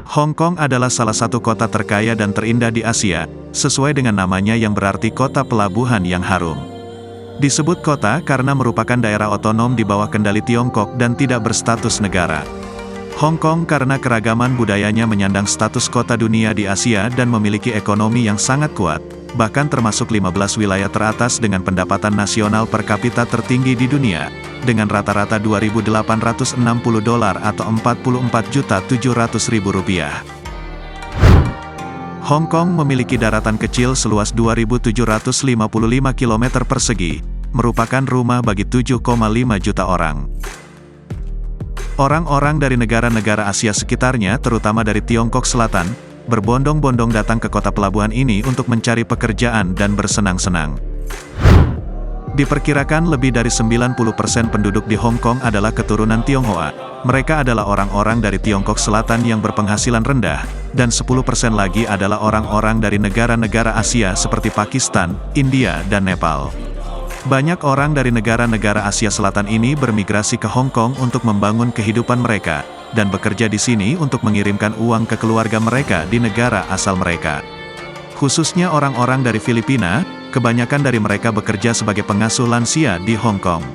Hong Kong adalah salah satu kota terkaya dan terindah di Asia, sesuai dengan namanya yang berarti kota pelabuhan yang harum. Disebut kota karena merupakan daerah otonom di bawah kendali Tiongkok dan tidak berstatus negara. Hong Kong karena keragaman budayanya menyandang status kota dunia di Asia dan memiliki ekonomi yang sangat kuat, bahkan termasuk 15 wilayah teratas dengan pendapatan nasional per kapita tertinggi di dunia, dengan rata-rata $2.860 atau Rp44.700.000. Hong Kong memiliki daratan kecil seluas 2.755 km persegi, merupakan rumah bagi 7,5 juta orang. Orang-orang dari negara-negara Asia sekitarnya, terutama dari Tiongkok Selatan, berbondong-bondong datang ke kota pelabuhan ini untuk mencari pekerjaan dan bersenang-senang. Diperkirakan lebih dari 90% penduduk di Hong Kong adalah keturunan Tionghoa. Mereka adalah orang-orang dari Tiongkok Selatan yang berpenghasilan rendah, dan 10% lagi adalah orang-orang dari negara-negara Asia seperti Pakistan, India, dan Nepal. Banyak orang dari negara-negara Asia Selatan ini bermigrasi ke Hong Kong untuk membangun kehidupan mereka, dan bekerja di sini untuk mengirimkan uang ke keluarga mereka di negara asal mereka. Khususnya orang-orang dari Filipina, kebanyakan dari mereka bekerja sebagai pengasuh lansia di Hong Kong.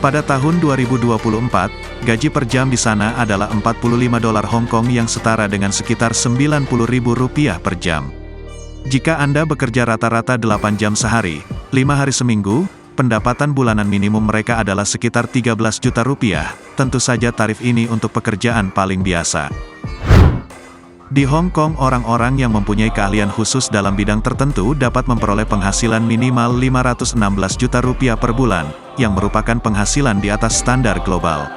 Pada tahun 2024, gaji per jam di sana adalah $45 Hong Kong yang setara dengan sekitar Rp90.000 per jam. Jika Anda bekerja rata-rata 8 jam sehari, 5 hari seminggu, pendapatan bulanan minimum mereka adalah sekitar Rp13 juta. Tentu saja tarif ini untuk pekerjaan paling biasa. Di Hong Kong, orang-orang yang mempunyai keahlian khusus dalam bidang tertentu dapat memperoleh penghasilan minimal Rp516 juta per bulan, yang merupakan penghasilan di atas standar global.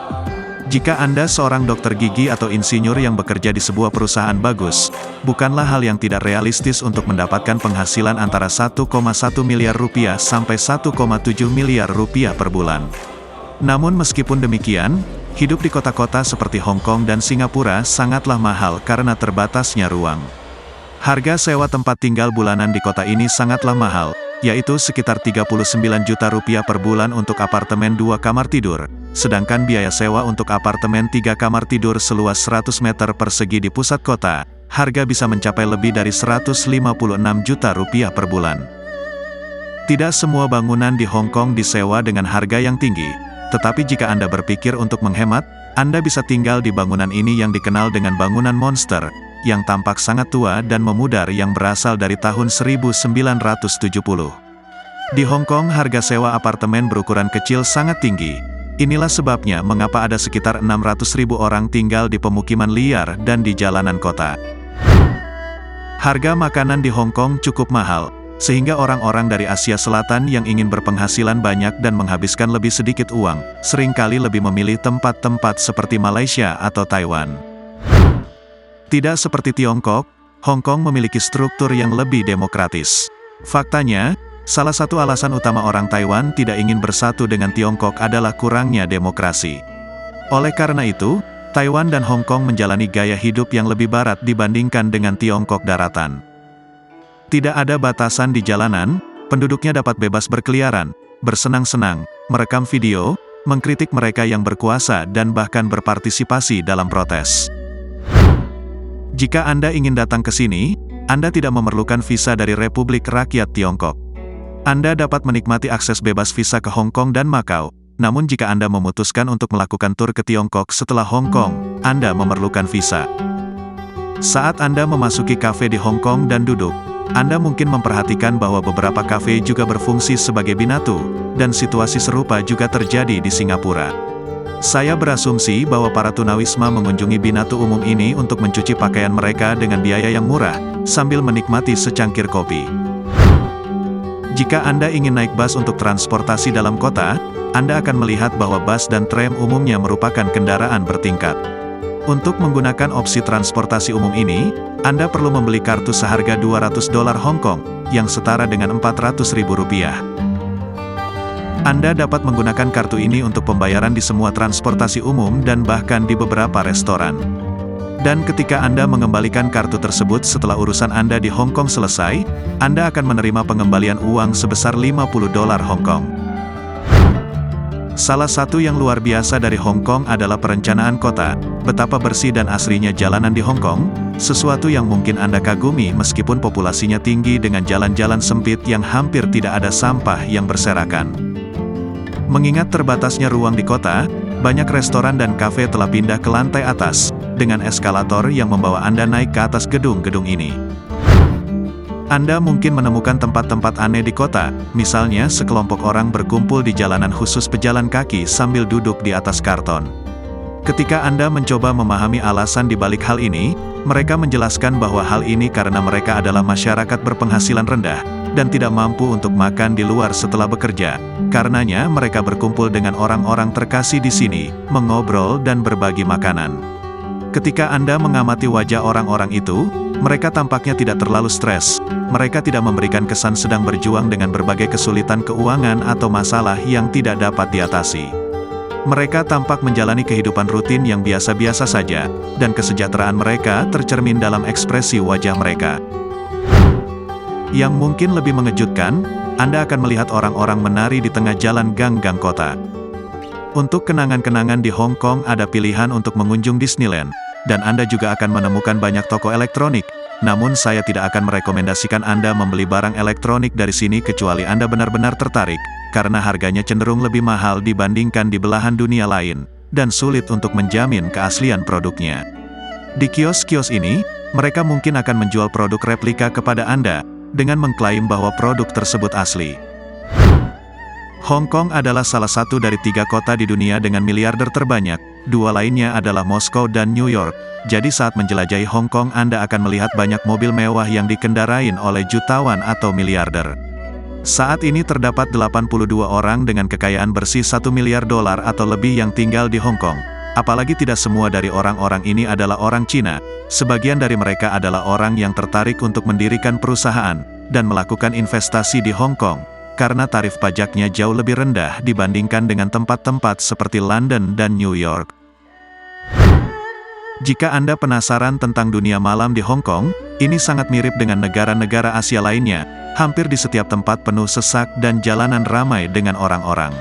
Jika Anda seorang dokter gigi atau insinyur yang bekerja di sebuah perusahaan bagus, bukanlah hal yang tidak realistis untuk mendapatkan penghasilan antara Rp1,1 miliar sampai Rp1,7 miliar per bulan. Namun meskipun demikian, hidup di kota-kota seperti Hong Kong dan Singapura sangatlah mahal karena terbatasnya ruang. Harga sewa tempat tinggal bulanan di kota ini sangatlah mahal, yaitu sekitar Rp39 juta per bulan untuk apartemen 2 kamar tidur, sedangkan biaya sewa untuk apartemen 3 kamar tidur seluas 100 meter persegi di pusat kota, harga bisa mencapai lebih dari Rp156 juta per bulan. Tidak semua bangunan di Hong Kong disewa dengan harga yang tinggi, tetapi jika Anda berpikir untuk menghemat, Anda bisa tinggal di bangunan ini yang dikenal dengan bangunan monster, yang tampak sangat tua dan memudar yang berasal dari tahun 1970. Di Hong Kong harga sewa apartemen berukuran kecil sangat tinggi. Inilah sebabnya mengapa ada sekitar 600.000 orang tinggal di pemukiman liar dan di jalanan kota. Harga makanan di Hong Kong cukup mahal, sehingga orang-orang dari Asia Selatan yang ingin berpenghasilan banyak dan menghabiskan lebih sedikit uang, seringkali lebih memilih tempat-tempat seperti Malaysia atau Taiwan. Tidak seperti Tiongkok, Hong Kong memiliki struktur yang lebih demokratis. Faktanya, salah satu alasan utama orang Taiwan tidak ingin bersatu dengan Tiongkok adalah kurangnya demokrasi. Oleh karena itu, Taiwan dan Hong Kong menjalani gaya hidup yang lebih barat dibandingkan dengan Tiongkok daratan. Tidak ada batasan di jalanan, penduduknya dapat bebas berkeliaran, bersenang-senang, merekam video, mengkritik mereka yang berkuasa dan bahkan berpartisipasi dalam protes. Jika Anda ingin datang ke sini, Anda tidak memerlukan visa dari Republik Rakyat Tiongkok. Anda dapat menikmati akses bebas visa ke Hong Kong dan Macau, namun jika Anda memutuskan untuk melakukan tur ke Tiongkok setelah Hong Kong, Anda memerlukan visa. Saat Anda memasuki kafe di Hong Kong dan duduk, Anda mungkin memperhatikan bahwa beberapa kafe juga berfungsi sebagai binatu, dan situasi serupa juga terjadi di Singapura. Saya berasumsi bahwa para tunawisma mengunjungi binatu umum ini untuk mencuci pakaian mereka dengan biaya yang murah, sambil menikmati secangkir kopi. Jika Anda ingin naik bus untuk transportasi dalam kota, Anda akan melihat bahwa bus dan tram umumnya merupakan kendaraan bertingkat. Untuk menggunakan opsi transportasi umum ini, Anda perlu membeli kartu seharga $200 Hong Kong, yang setara dengan Rp400.000. Anda dapat menggunakan kartu ini untuk pembayaran di semua transportasi umum dan bahkan di beberapa restoran. Dan ketika Anda mengembalikan kartu tersebut setelah urusan Anda di Hong Kong selesai, Anda akan menerima pengembalian uang sebesar $50 Hong Kong. Salah satu yang luar biasa dari Hong Kong adalah perencanaan kota. Betapa bersih dan asrinya jalanan di Hong Kong, sesuatu yang mungkin Anda kagumi meskipun populasinya tinggi dengan jalan-jalan sempit yang hampir tidak ada sampah yang berserakan. Mengingat terbatasnya ruang di kota, banyak restoran dan kafe telah pindah ke lantai atas, dengan eskalator yang membawa Anda naik ke atas gedung-gedung ini. Anda mungkin menemukan tempat-tempat aneh di kota, misalnya sekelompok orang berkumpul di jalanan khusus pejalan kaki sambil duduk di atas karton. Ketika Anda mencoba memahami alasan di balik hal ini, mereka menjelaskan bahwa hal ini karena mereka adalah masyarakat berpenghasilan rendah, dan tidak mampu untuk makan di luar setelah bekerja. Karenanya mereka berkumpul dengan orang-orang terkasih di sini, mengobrol dan berbagi makanan. Ketika Anda mengamati wajah orang-orang itu, mereka tampaknya tidak terlalu stres. Mereka tidak memberikan kesan sedang berjuang dengan berbagai kesulitan keuangan atau masalah yang tidak dapat diatasi. Mereka tampak menjalani kehidupan rutin yang biasa-biasa saja, dan kesejahteraan mereka tercermin dalam ekspresi wajah mereka. Yang mungkin lebih mengejutkan, Anda akan melihat orang-orang menari di tengah jalan gang-gang kota. Untuk kenangan-kenangan di Hong Kong ada pilihan untuk mengunjung Disneyland, dan Anda juga akan menemukan banyak toko elektronik. Namun saya tidak akan merekomendasikan Anda membeli barang elektronik dari sini kecuali Anda benar-benar tertarik, karena harganya cenderung lebih mahal dibandingkan di belahan dunia lain, dan sulit untuk menjamin keaslian produknya. Di kios-kios ini, mereka mungkin akan menjual produk replika kepada Anda, dengan mengklaim bahwa produk tersebut asli. Hong Kong adalah salah satu dari 3 kota di dunia dengan miliarder terbanyak, 2 lainnya adalah Moskow dan New York. Jadi saat menjelajahi Hong Kong Anda akan melihat banyak mobil mewah yang dikendarain oleh jutawan atau miliarder. Saat ini terdapat 82 orang dengan kekayaan bersih $1 miliar atau lebih yang tinggal di Hong Kong. Apalagi tidak semua dari orang-orang ini adalah orang Cina, sebagian dari mereka adalah orang yang tertarik untuk mendirikan perusahaan, dan melakukan investasi di Hong Kong, karena tarif pajaknya jauh lebih rendah dibandingkan dengan tempat-tempat seperti London dan New York. Jika Anda penasaran tentang dunia malam di Hong Kong, ini sangat mirip dengan negara-negara Asia lainnya, hampir di setiap tempat penuh sesak dan jalanan ramai dengan orang-orang.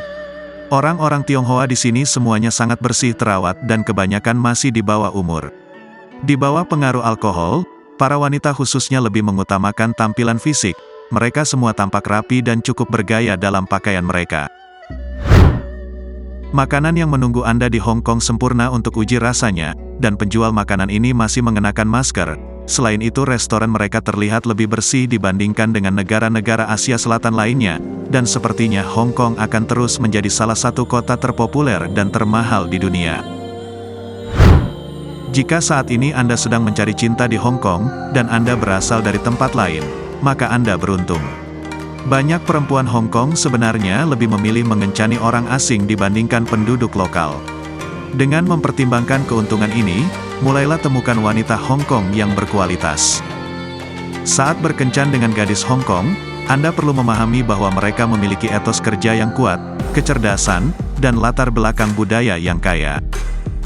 Orang-orang Tionghoa di sini semuanya sangat bersih terawat dan kebanyakan masih di bawah umur. Di bawah pengaruh alkohol, para wanita khususnya lebih mengutamakan tampilan fisik, mereka semua tampak rapi dan cukup bergaya dalam pakaian mereka. Makanan yang menunggu Anda di Hong Kong sempurna untuk uji rasanya, dan penjual makanan ini masih mengenakan masker. Selain itu restoran mereka terlihat lebih bersih dibandingkan dengan negara-negara Asia Selatan lainnya, dan sepertinya Hong Kong akan terus menjadi salah satu kota terpopuler dan termahal di dunia. Jika saat ini Anda sedang mencari cinta di Hong Kong, dan Anda berasal dari tempat lain, maka Anda beruntung. Banyak perempuan Hong Kong sebenarnya lebih memilih mengencani orang asing dibandingkan penduduk lokal. Dengan mempertimbangkan keuntungan ini, mulailah temukan wanita Hong Kong yang berkualitas. Saat berkencan dengan gadis Hong Kong, Anda perlu memahami bahwa mereka memiliki etos kerja yang kuat, kecerdasan, dan latar belakang budaya yang kaya.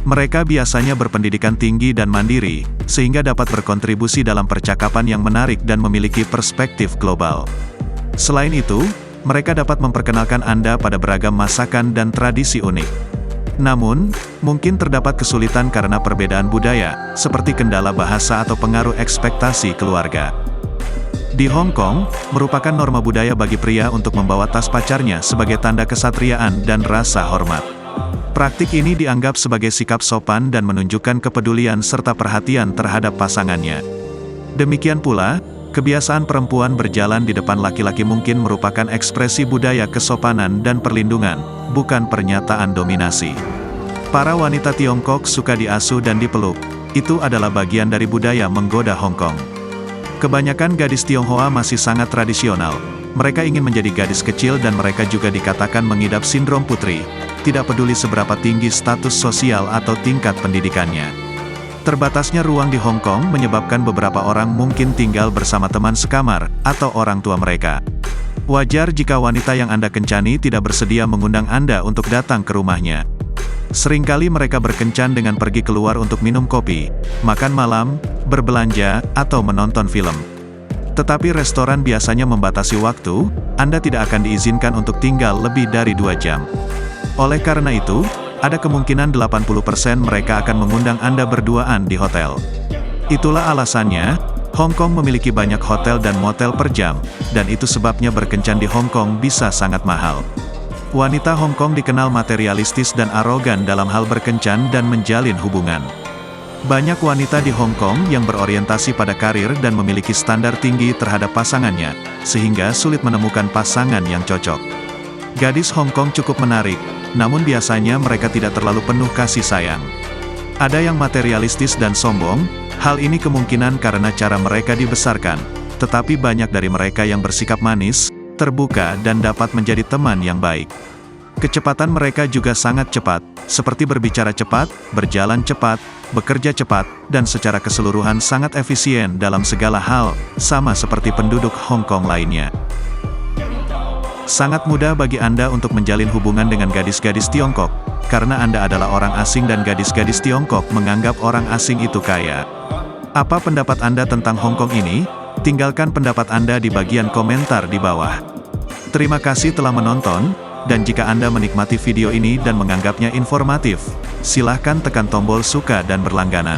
Mereka biasanya berpendidikan tinggi dan mandiri, sehingga dapat berkontribusi dalam percakapan yang menarik dan memiliki perspektif global. Selain itu, mereka dapat memperkenalkan Anda pada beragam masakan dan tradisi unik. Namun, mungkin terdapat kesulitan karena perbedaan budaya, seperti kendala bahasa atau pengaruh ekspektasi keluarga. Di Hong Kong, merupakan norma budaya bagi pria untuk membawa tas pacarnya sebagai tanda kesatriaan dan rasa hormat. Praktik ini dianggap sebagai sikap sopan dan menunjukkan kepedulian serta perhatian terhadap pasangannya. Demikian pula, kebiasaan perempuan berjalan di depan laki-laki mungkin merupakan ekspresi budaya kesopanan dan perlindungan, bukan pernyataan dominasi. Para wanita Tiongkok suka diasuh dan dipeluk, itu adalah bagian dari budaya menggoda Hong Kong. Kebanyakan gadis Tionghoa masih sangat tradisional. Mereka ingin menjadi gadis kecil dan mereka juga dikatakan mengidap sindrom putri, tidak peduli seberapa tinggi status sosial atau tingkat pendidikannya. Terbatasnya ruang di Hong Kong menyebabkan beberapa orang mungkin tinggal bersama teman sekamar, atau orang tua mereka. Wajar jika wanita yang Anda kencani tidak bersedia mengundang Anda untuk datang ke rumahnya. Seringkali mereka berkencan dengan pergi keluar untuk minum kopi, makan malam, berbelanja, atau menonton film. Tetapi restoran biasanya membatasi waktu, Anda tidak akan diizinkan untuk tinggal lebih dari 2 jam. Oleh karena itu, ada kemungkinan 80% mereka akan mengundang Anda berduaan di hotel. Itulah alasannya, Hong Kong memiliki banyak hotel dan motel per jam, dan itu sebabnya berkencan di Hong Kong bisa sangat mahal. Wanita Hong Kong dikenal materialistis dan arogan dalam hal berkencan dan menjalin hubungan. Banyak wanita di Hong Kong yang berorientasi pada karir dan memiliki standar tinggi terhadap pasangannya, sehingga sulit menemukan pasangan yang cocok. Gadis Hong Kong cukup menarik, namun biasanya mereka tidak terlalu penuh kasih sayang. Ada yang materialistis dan sombong, hal ini kemungkinan karena cara mereka dibesarkan, tetapi banyak dari mereka yang bersikap manis, terbuka dan dapat menjadi teman yang baik. Kecepatan mereka juga sangat cepat, seperti berbicara cepat, berjalan cepat, bekerja cepat, dan secara keseluruhan sangat efisien dalam segala hal, sama seperti penduduk Hong Kong lainnya. Sangat mudah bagi Anda untuk menjalin hubungan dengan gadis-gadis Tiongkok, karena Anda adalah orang asing dan gadis-gadis Tiongkok menganggap orang asing itu kaya. Apa pendapat Anda tentang Hong Kong ini? Tinggalkan pendapat Anda di bagian komentar di bawah. Terima kasih telah menonton, dan jika Anda menikmati video ini dan menganggapnya informatif, silahkan tekan tombol suka dan berlangganan.